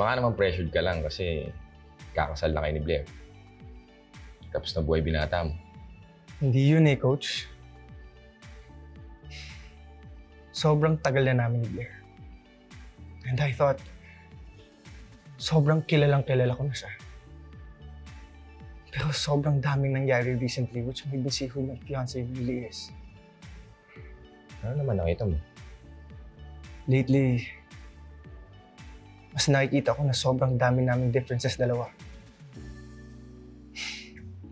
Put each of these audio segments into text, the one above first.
Baka naman pressured ka lang kasi kakasal na kayo ni Blair. Tapos na buhay binata mo. Hindi yun eh, Coach. Sobrang tagal na namin ni Blair. And I thought, sobrang kilala ko na siya. Pero sobrang daming nangyari recently which made me see who my fiancé really is. Ano naman nakita mo? Lately, mas nakikita ko na sobrang dami naming differences dalawa.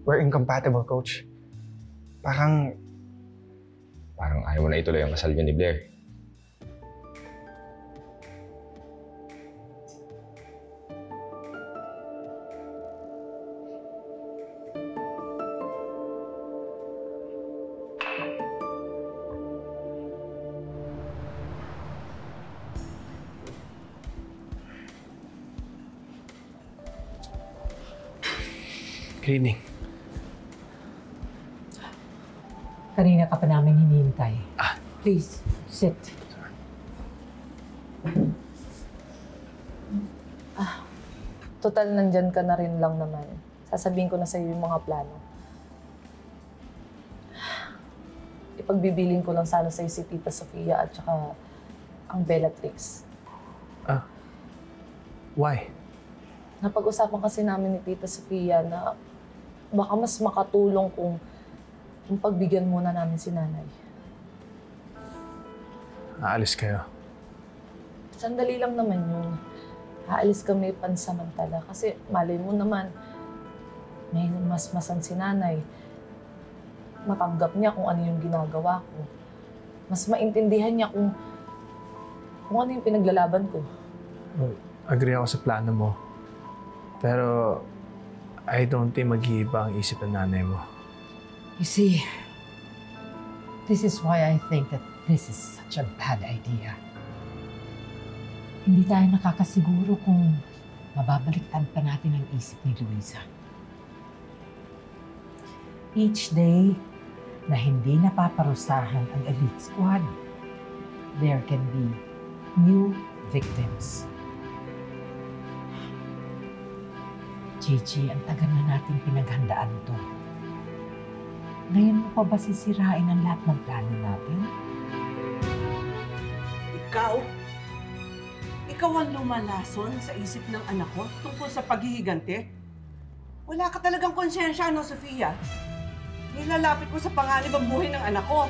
We're incompatible, Coach. Parang ayaw mo na ituloy ang kasal niyo ni Blair. Good evening. Kanina ka pa namin hinihintay. Please, sit. Total, nandyan ka na rin lang naman. Sasabihin ko na sa'yo yung mga plano. Ipagbibiling ko lang sana sa'yo si Tita Sofia at saka ang Bellatrix. Why? Napag-usapan kasi namin ni Tita Sofia na baka mas makatulong kung pagbigyan muna namin si Nanay. Aalis kayo. Sandali lang naman yun. Aalis kami pansamantala kasi malay mo naman, may masmasan si Nanay. Matanggap niya kung ano yung ginagawa ko. Mas maintindihan niya kung ano yung pinaglalaban ko. Agree ako sa plano mo. Pero I don't think mag-iiba ang isip ng nanay mo. You see, this is why I think that this is such a bad idea. Hindi tayo nakakasiguro kung mababaliktad pa natin ang isip ni Luisa. Each day na hindi napaparusahan ang elite squad, there can be new victims. Gigi, ang tagal na natin pinaghandaan to. Ngayon mo pa ba sisirain ang lahat ng plano natin? Ikaw ang lumalason sa isip ng anak ko tungkol sa paghihigante? Wala ka talagang konsensya, no, Sofia? Nilalapit mo sa panganib ang buhay ng anak ko.